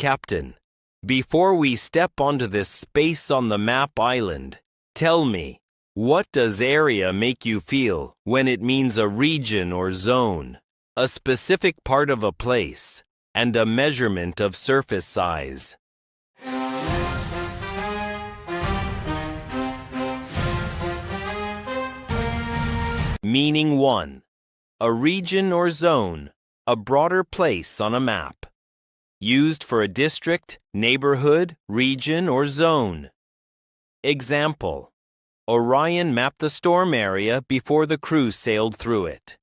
Captain, before we step onto this space on the map island, tell me, what does area make you feel when it means a region or zone, a specific part of a place, and a measurement of surface size? Meaning 1. A region or zone, a broader place on a map. Used for a district, neighborhood, region, or zone. Example: Orion mapped the storm area before the crew sailed through it.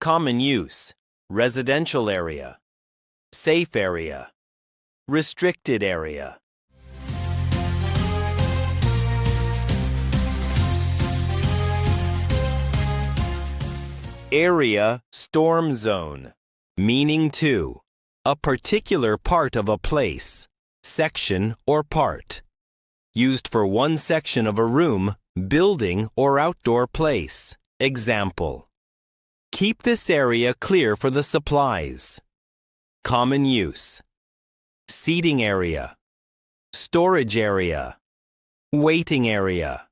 Common use: residential area, safe area, restricted area. Area, storm zone. Meaning 2. A particular part of a place, section or part. Used for one section of a room, building, or outdoor place. Example: keep this area clear for the supplies. Common use: seating area, storage area, waiting area.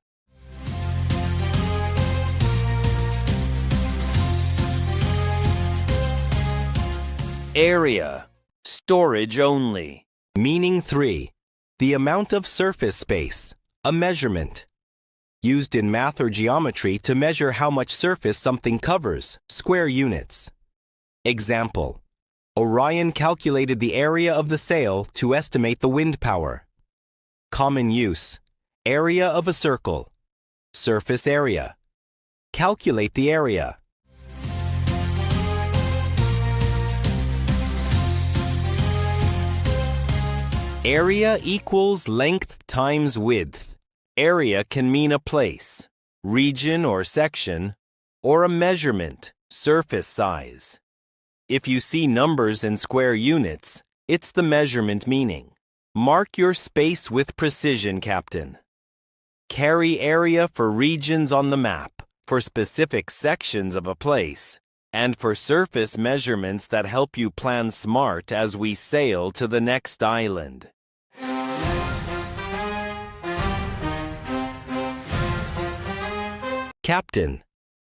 Area, storage only. Meaning 3. The amount of surface space, a measurement. Used in math or geometry to measure how much surface something covers, square units. Example: Orion calculated the area of the sail to estimate the wind power. Common use: area of a circle, surface area. Calculate the area. Area equals length times width. Area can mean a place, region or section, or a measurement, surface size. If you see numbers in square units, it's the measurement meaning. Mark your space with precision, Captain. Carry area for regions on the map, for specific sections of a place, and for surface measurements that help you plan smart as we sail to the next island. Captain,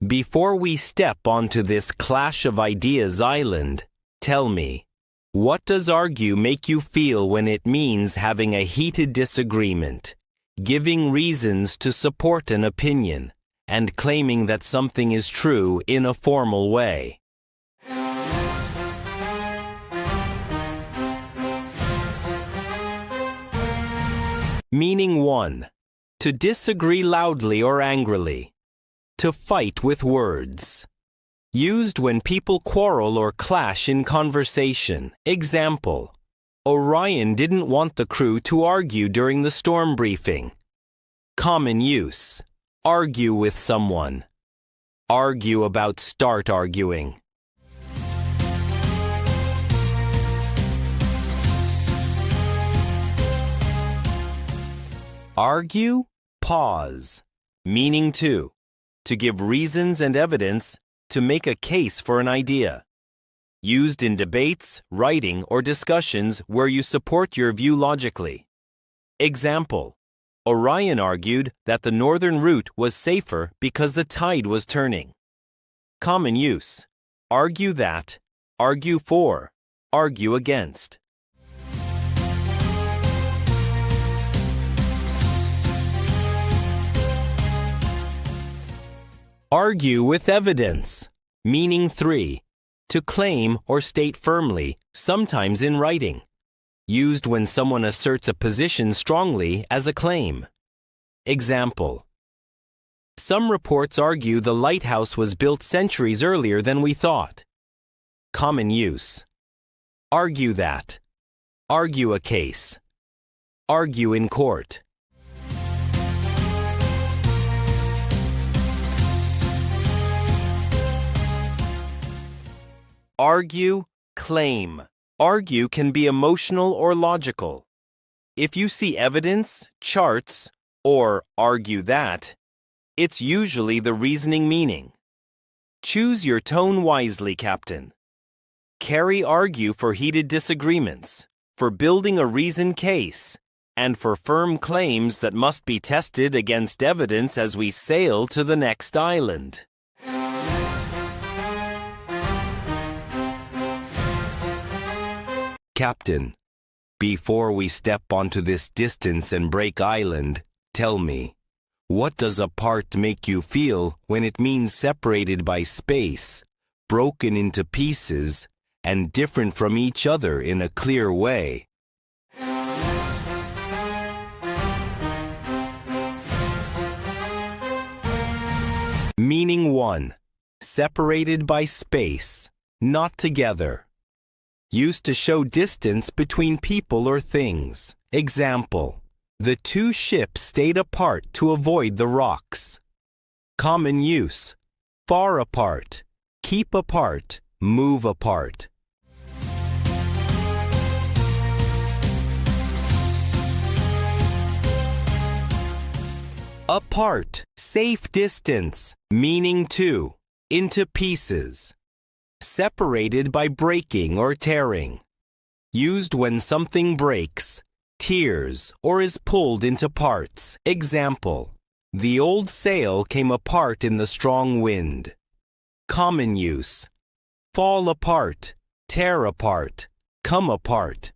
before we step onto this clash of ideas island, tell me, what does argue make you feel when it means having a heated disagreement, giving reasons to support an opinion, and claiming that something is true in a formal way? Meaning 1. To disagree loudly or angrily. To fight with words. Used when people quarrel or clash in conversation. Example: Orion didn't want the crew to argue during the storm briefing. Common use: argue with someone. Argue about start arguing. Argue, pause. Meaning 2. To give reasons and evidence, to make a case for an idea. Used in debates, writing, or discussions where you support your view logically. Example: Orion argued that the northern route was safer because the tide was turning. Common use: argue that, argue for, argue against. Argue with evidence. Meaning 3. To claim or state firmly, sometimes in writing. Used when someone asserts a position strongly as a claim. Example: some reports argue the lighthouse was built centuries earlier than we thought. Common use: argue that, argue a case, argue in court. Argue, claim. Argue can be emotional or logical. If you see evidence, charts, or argue that, it's usually the reasoning meaning. Choose your tone wisely, Captain. Carry argue for heated disagreements, for building a reason case, and for firm claims that must be tested against evidence as we sail to the next island. Captain, before we step onto this distance and break island, tell me, what does apart make you feel when it means separated by space, broken into pieces, and different from each other in a clear way? Meaning 1. Separated by space, not together. Used to show distance between people or things. Example, the two ships stayed apart to avoid the rocks. Common use, far apart, keep apart, move apart. Apart, safe distance, meaning 2, into pieces. Separated by breaking or tearing. Used when something breaks, tears, or is pulled into parts. Example, the old sail came apart in the strong wind. Common use, fall apart, tear apart, come apart.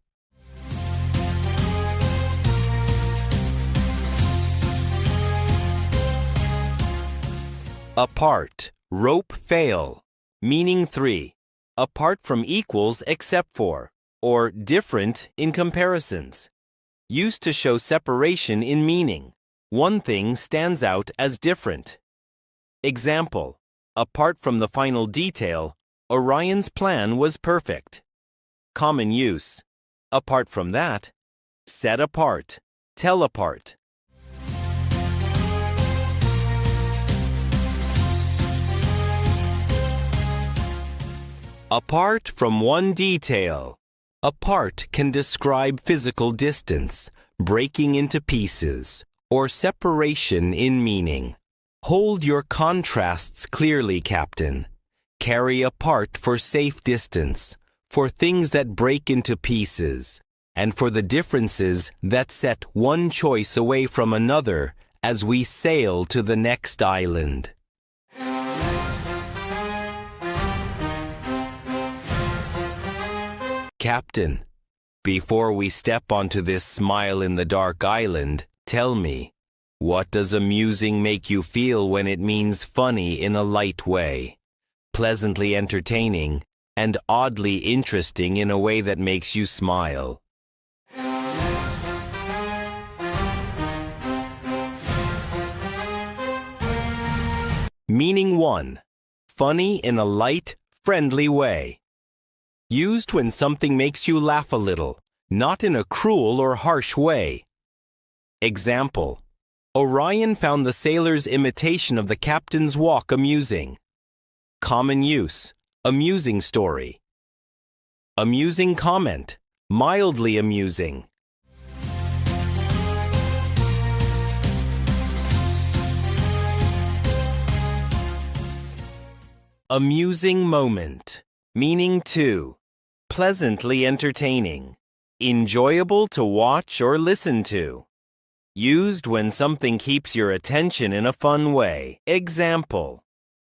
Apart, rope fail, meaning 3, apart from equals except for, or different in comparisons. Used to show separation in meaning. One thing stands out as different. Example, apart from the final detail, Orion's plan was perfect. Common use, apart from that, set apart, tell apart. Apart from one detail. Apart can describe physical distance, breaking into pieces, or separation in meaning. Hold your contrasts clearly, Captain. Carry apart for safe distance, for things that break into pieces, and for the differences that set one choice away from another as we sail to the next island. Captain, before we step onto this smile-in-the-dark island, tell me, what does amusing make you feel when it means funny in a light way, pleasantly entertaining, and oddly interesting in a way that makes you smile? Meaning 1. Funny in a light, friendly way. Used when something makes you laugh a little, not in a cruel or harsh way. Example, Orion found the sailor's imitation of the captain's walk amusing. Common use, amusing story. Amusing comment, mildly amusing. Amusing moment, meaning 2. Pleasantly entertaining, enjoyable to watch or listen to. Used when something keeps your attention in a fun way. Example,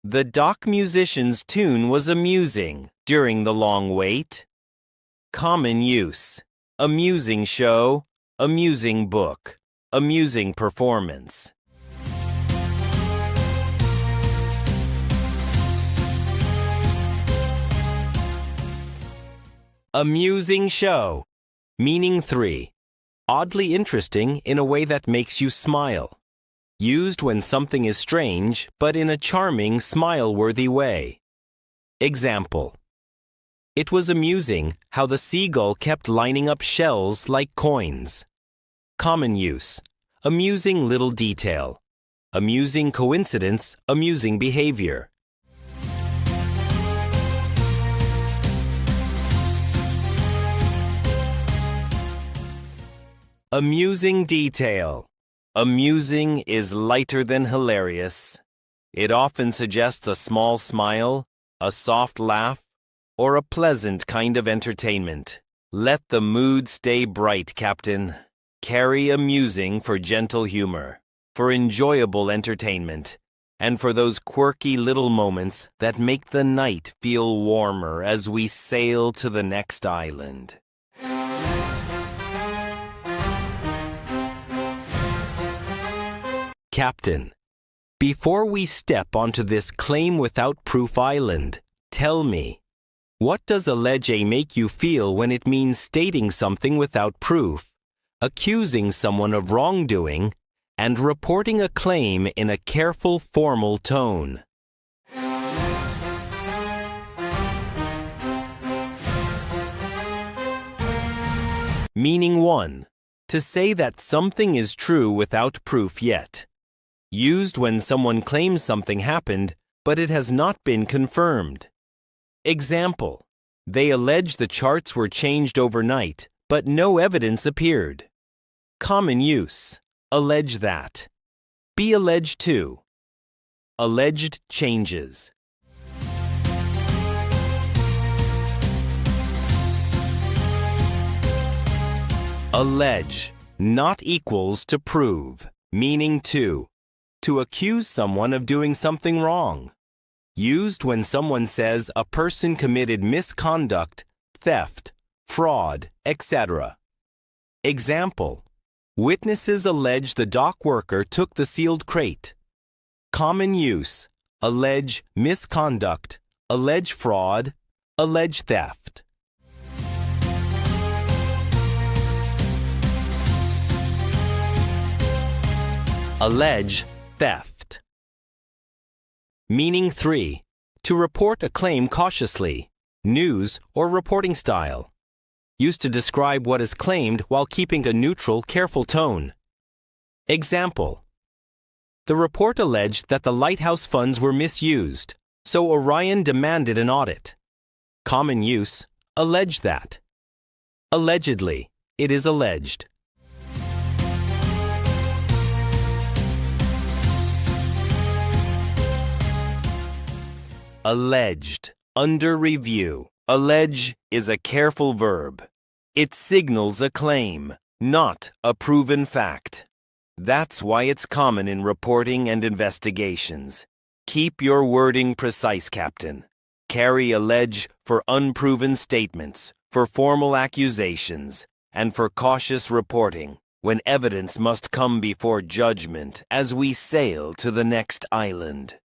the dock musician's tune was amusing during the long wait. Common use, amusing show, amusing book, amusing performance. Amusing show, meaning 3. Oddly interesting in a way that makes you smile. Used when something is strange, but in a charming, smile-worthy way. Example, it was amusing how the seagull kept lining up shells like coins. Common use, amusing little detail. Amusing coincidence, amusing behavior. Amusing detail. Amusing is lighter than hilarious. It often suggests a small smile, a soft laugh, or a pleasant kind of entertainment, Let the mood stay bright, Captain. Carry amusing for gentle humor, for enjoyable entertainment, and for those quirky little moments that make the night feel warmer as we sail to the next island. Captain, before we step onto this claim without proof island, tell me, what does allege make you feel when it means stating something without proof, accusing someone of wrongdoing, and reporting a claim in a careful, formal tone? Meaning 1. To say that something is true without proof yet. Used when someone claims something happened, but it has not been confirmed. Example: they allege the charts were changed overnight, but no evidence appeared. Common use: allege that. Be alleged to. Alleged changes. Allege, not equals to prove, meaning to accuse someone of doing something wrong. Used when someone says a person committed misconduct, theft, fraud, etc. Example: witnesses allege the dock worker took the sealed crate. Common use: allege misconduct, allege fraud, allege theft. Allege theft. Meaning 3. To report a claim cautiously, news or reporting style. Used to describe what is claimed while keeping a neutral, careful tone. Example: the report alleged that the lighthouse funds were misused, so Orion demanded an audit. Common use: allege that. Allegedly, it is alleged. Alleged, under review. Allege is a careful verb. It signals a claim, not a proven fact. That's why it's common in reporting and investigations. Keep your wording precise, Captain. Carry allege for unproven statements, for formal accusations, and for cautious reporting, when evidence must come before judgment as we sail to the next island.